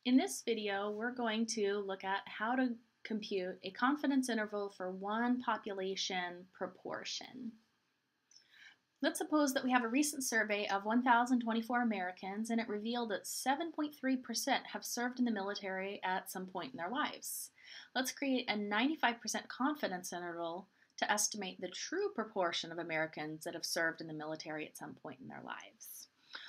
In this video, we're going to look at how to compute a confidence interval for one population proportion. Let's suppose that we have a recent survey of 1,024 Americans and it revealed that 7.3% have served in the military at some point in their lives. Let's create a 95% confidence interval to estimate the true proportion of Americans that have served in the military at some point in their lives.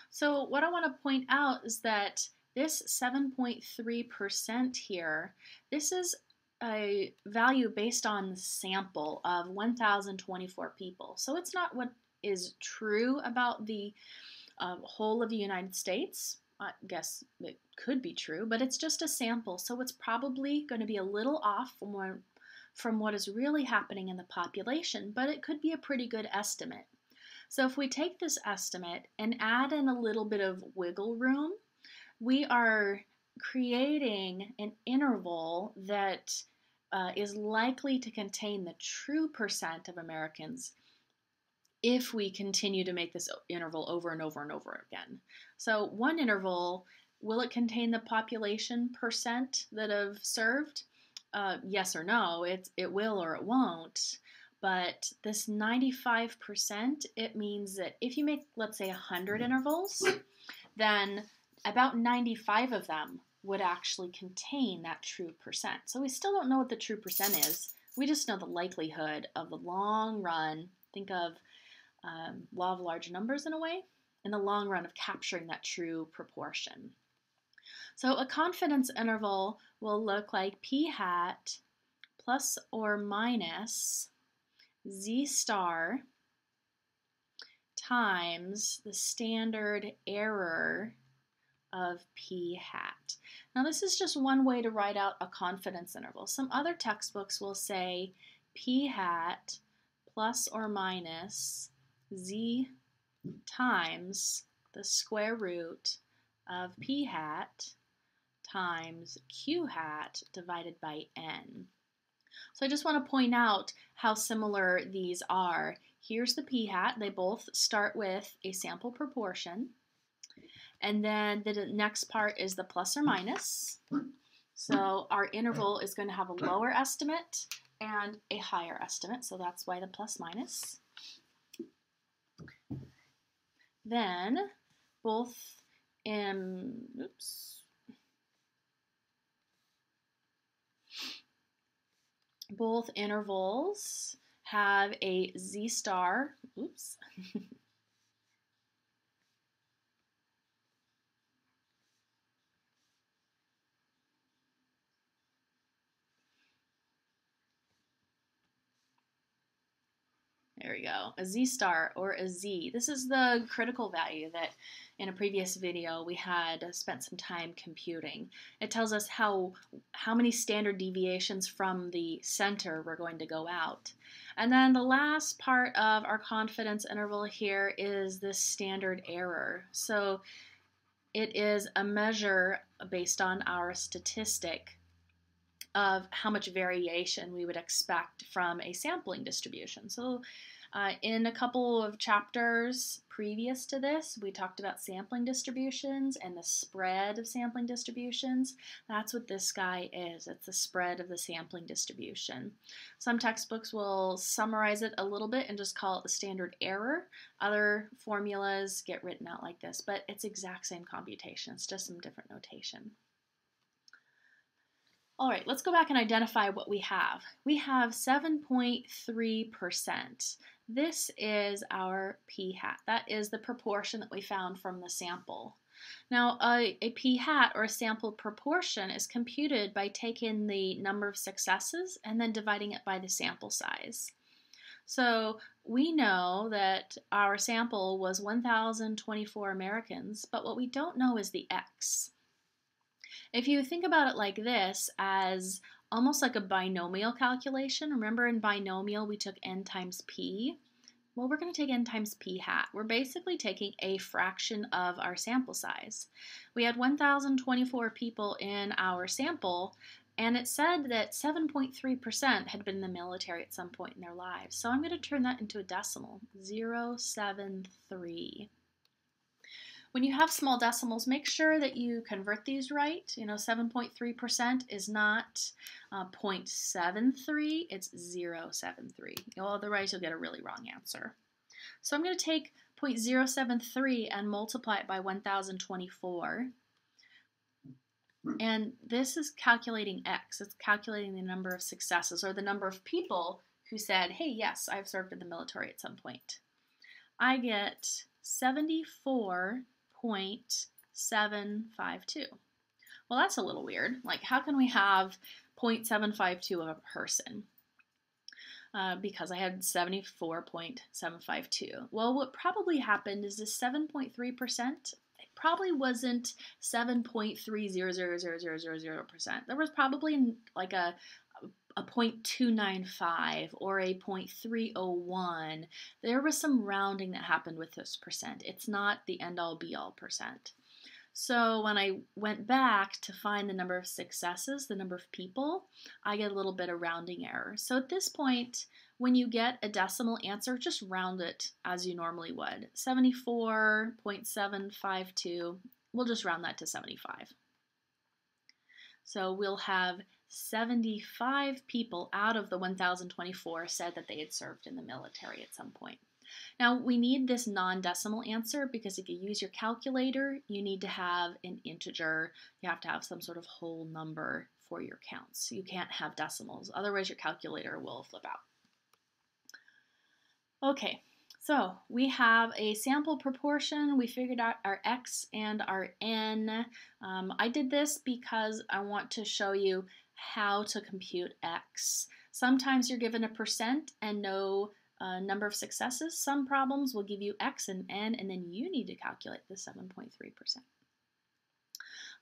So what I want to point out is that this 7.3% here, this is a value based on the sample of 1,024 people. So it's not what is true about the whole of the United States. I guess it could be true, but it's just a sample. So it's probably going to be a little off from what is really happening in the population, but it could be a pretty good estimate. So if we take this estimate and add in a little bit of wiggle room, we are creating an interval that is likely to contain the true percent of Americans if we continue to make this interval over and over and over again. So one interval, will it contain the population percent that have served? Yes or no, it will or it won't. But this 95%, it means that if you make, let's say, 100 intervals, then about 95 of them would actually contain that true percent. So we still don't know what the true percent is. We just know the likelihood of the long run. Think of law of large numbers in a way, in the long run of capturing that true proportion. So a confidence interval will look like p hat plus or minus z star times the standard error of p hat. Now this is just one way to write out a confidence interval. Some other textbooks will say p hat plus or minus z times the square root of p hat times q hat divided by n. So I just want to point out how similar these are. Here's the p hat. They both start with a sample proportion. And then the next part is the plus or minus. So our interval is going to have a lower estimate and a higher estimate. So that's why the plus minus. Then both both intervals have a z star. There we go, a z star or a z. This is the critical value that in a previous video we had spent some time computing. It tells us how many standard deviations from the center we're going to go out. And then the last part of our confidence interval here is the standard error. So it is a measure based on our statistic of how much variation we would expect from a sampling distribution. So in a couple of chapters previous to this, we talked about sampling distributions and the spread of sampling distributions. That's what this guy is. It's the spread of the sampling distribution. Some textbooks will summarize it a little bit and just call it the standard error. Other formulas get written out like this, but it's exact same computation. It's just some different notation. All right, let's go back and identify what we have. We have 7.3%. This is our p hat. That is the proportion that we found from the sample. Now, a p hat or a sample proportion is computed by taking the number of successes and then dividing it by the sample size. So we know that our sample was 1,024 Americans, but what we don't know is the x. If you think about it like this, as almost like a binomial calculation, remember in binomial we took n times p? Well, we're going to take n times p hat. We're basically taking a fraction of our sample size. We had 1,024 people in our sample, and it said that 7.3% had been in the military at some point in their lives. So I'm going to turn that into a decimal, 0.73. When you have small decimals, make sure that you convert these right. 7.3% is not 0.73, it's 0.73. Otherwise, you'll get a really wrong answer. So I'm going to take 0.073 and multiply it by 1024. And this is calculating X. It's calculating the number of successes, or the number of people who said, hey, yes, I've served in the military at some point. I get 74.752. Well, that's a little weird. Like, how can we have 0.752 of a person? Because I had 74.752. Well, what probably happened is this 7.3%, it probably wasn't 7.3000000%. There was probably like a 0.295 or a 0.301. There was some rounding that happened with this percent. It's not the end-all be-all percent. So when I went back to find the number of successes, the number of people, I get a little bit of rounding error. So at this point, when you get a decimal answer, just round it as you normally would. 74.752, we'll just round that to 75. So we'll have 75 people out of the 1,024 said that they had served in the military at some point. Now, we need this non-decimal answer because if you use your calculator, you need to have an integer. You have to have some sort of whole number for your counts. You can't have decimals, otherwise your calculator will flip out. Okay, so we have a sample proportion. We figured out our X and our N. I did this because I want to show you how to compute X. Sometimes you're given a percent and no number of successes. Some problems will give you X and N, and then you need to calculate the 7.3%.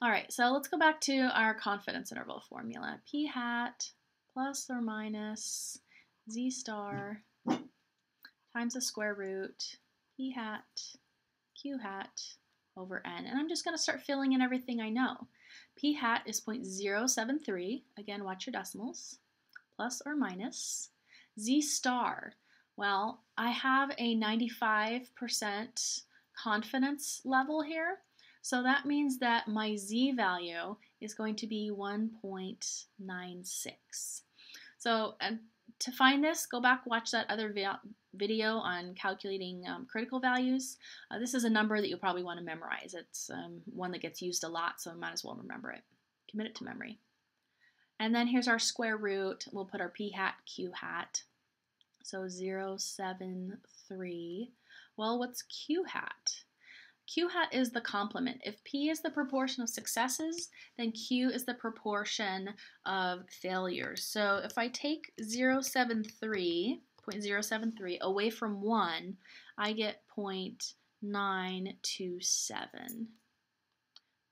All right, so let's go back to our confidence interval formula. P hat plus or minus Z star times the square root P hat Q hat over N. And I'm just going to start filling in everything I know. P hat is 0.073. Again, watch your decimals. Plus or minus. Z star. Well, I have a 95% confidence level here. So that means that my Z value is going to be 1.96. So to find this, go back, watch that other video on calculating critical values. This is a number that you'll probably want to memorize. It's one that gets used a lot, so I might as well remember it. Commit it to memory. And then here's our square root. We'll put our P hat, Q hat. So 0.73. Well, what's Q hat? Q hat is the complement. If P is the proportion of successes, then Q is the proportion of failures. So if I take 0.073 away from 1, I get 0.927.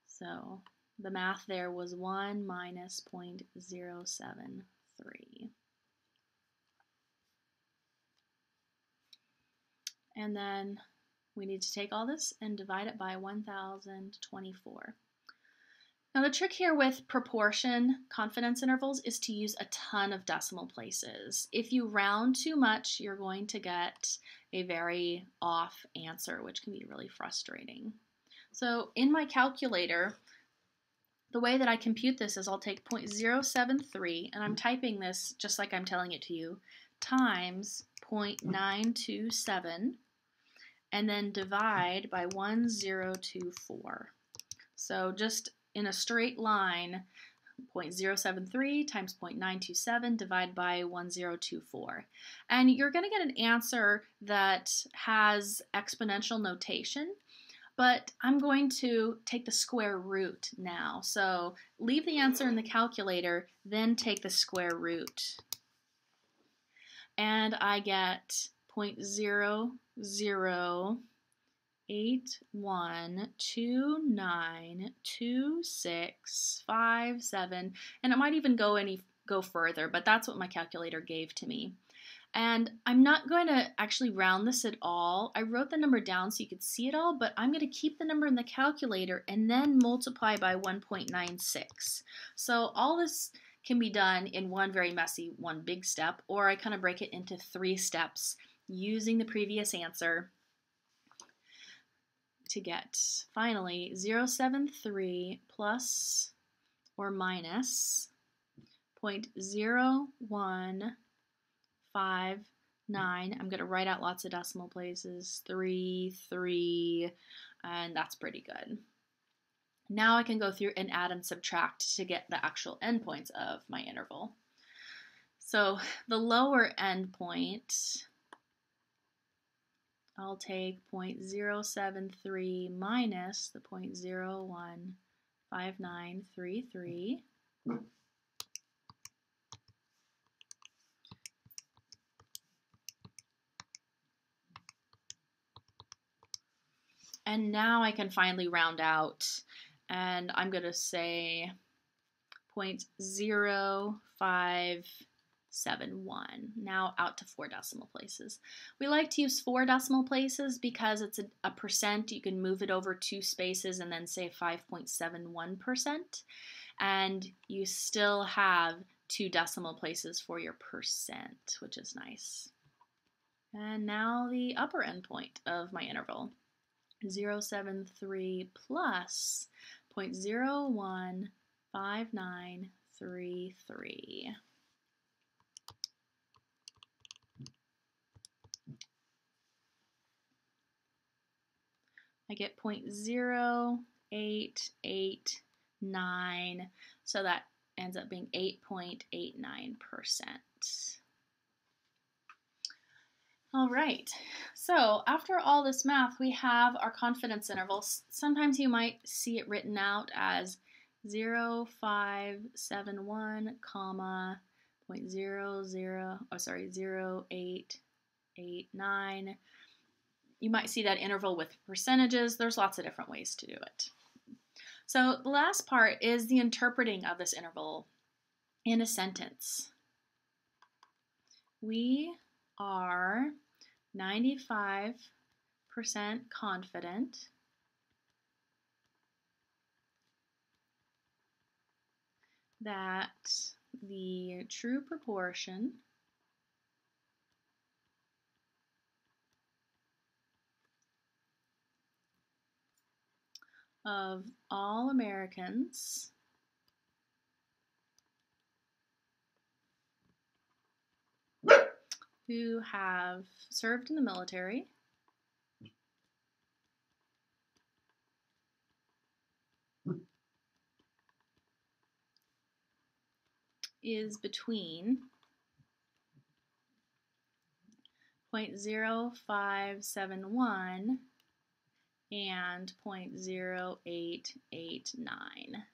So the math there was 1 minus 0.073. And then we need to take all this and divide it by 1,024. Now the trick here with proportion confidence intervals is to use a ton of decimal places. If you round too much, you're going to get a very off answer, which can be really frustrating. So in my calculator, the way that I compute this is I'll take 0.073, and I'm typing this just like I'm telling it to you, times 0.927, and then divide by 1024. So just in a straight line, 0.073 times 0.927 divided by 1024. And you're going to get an answer that has exponential notation, but I'm going to take the square root now. So leave the answer in the calculator, then take the square root. And I get 0.008129265.7, and it might even go further, but that's what my calculator gave to me. And I'm not going to actually round this at all. I wrote the number down so you could see it all, but I'm going to keep the number in the calculator and then multiply by 1.96. So all this can be done in one very messy, one big step, or I kind of break it into 3 steps using the previous answer to get, finally, 0.73 plus or minus 0.0159. I'm going to write out lots of decimal places, 3, 3, and that's pretty good. Now I can go through and add and subtract to get the actual endpoints of my interval. So the lower endpoint, I'll take 0.073 minus the 0.015933. And now I can finally round out, and I'm going to say 0.0571, now out to 4 decimal places. We like to use 4 decimal places because it's a percent. You can move it over 2 spaces and then say 5.71%, and you still have 2 decimal places for your percent, which is nice. And now the upper endpoint of my interval. 0.73 plus 0.015933. I get 0.0889, so that ends up being 8.89%. All right, so after all this math, we have our confidence intervals. Sometimes you might see it written out as 0.571, comma, 0.0889. You might see that interval with percentages. There's lots of different ways to do it. So the last part is the interpreting of this interval in a sentence. We are 95% confident that the true proportion of all Americans who have served in the military is between 0.0571 and 0.0889.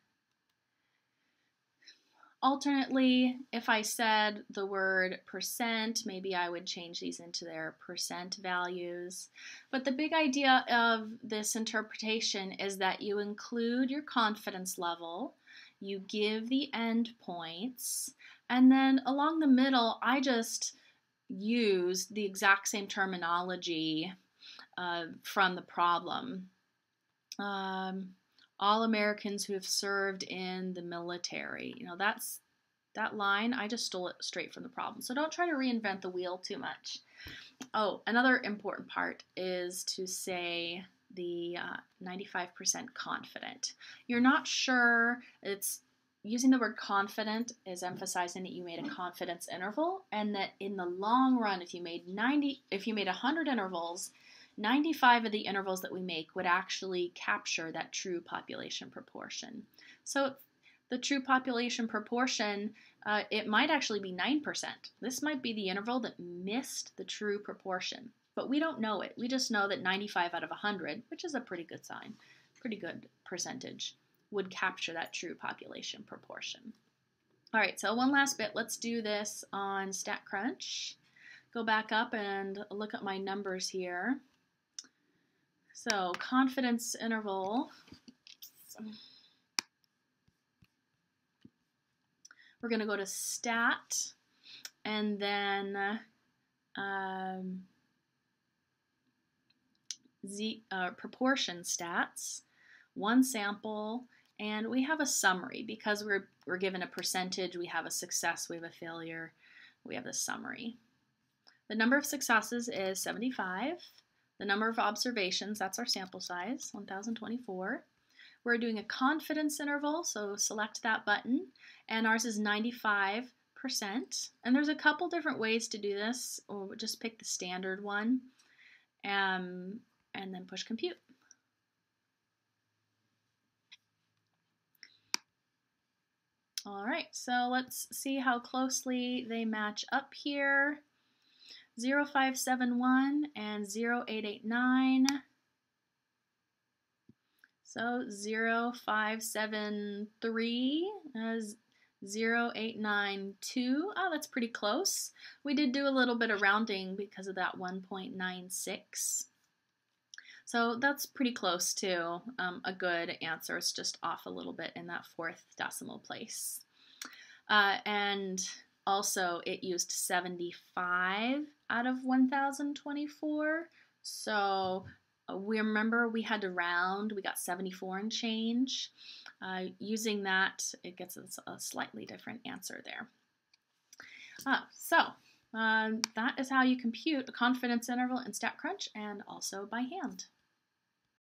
Alternately, if I said the word percent, maybe I would change these into their percent values. But the big idea of this interpretation is that you include your confidence level, you give the endpoints, and then along the middle, I just used the exact same terminology from the problem. All Americans who have served in the military. You know, that line, I just stole it straight from the problem. So don't try to reinvent the wheel too much. Oh, another important part is to say the 95% confident. You're not sure, it's using the word confident is emphasizing that you made a confidence interval, and that in the long run, if you made 100 intervals, 95 of the intervals that we make would actually capture that true population proportion. So the true population proportion, it might actually be 9%. This might be the interval that missed the true proportion, but we don't know it. We just know that 95 out of 100, which is a pretty good sign, pretty good percentage, would capture that true population proportion. All right, so one last bit. Let's do this on StatCrunch. Go back up and look at my numbers here. So confidence interval, we're going to go to stat and then proportion stats, one sample, and we have a summary because we're given a percentage, we have a success, we have a failure, we have the summary. The number of successes is 75. the number of observations, that's our sample size, 1024. We're doing a confidence interval, so select that button, and ours is 95%. And there's a couple different ways to do this, or just pick the standard one, and then push compute. All right, so let's see how closely they match up here. 0571 and 0889. So 0573 is 0892. Oh, that's pretty close. We did do a little bit of rounding because of that 1.96. So that's pretty close to a good answer. It's just off a little bit in that 4th decimal place. And also it used 75 out of 1024. So we remember we had to round. We got 74 and change. Using that, it gets us a slightly different answer there. That is how you compute a confidence interval in StatCrunch and also by hand.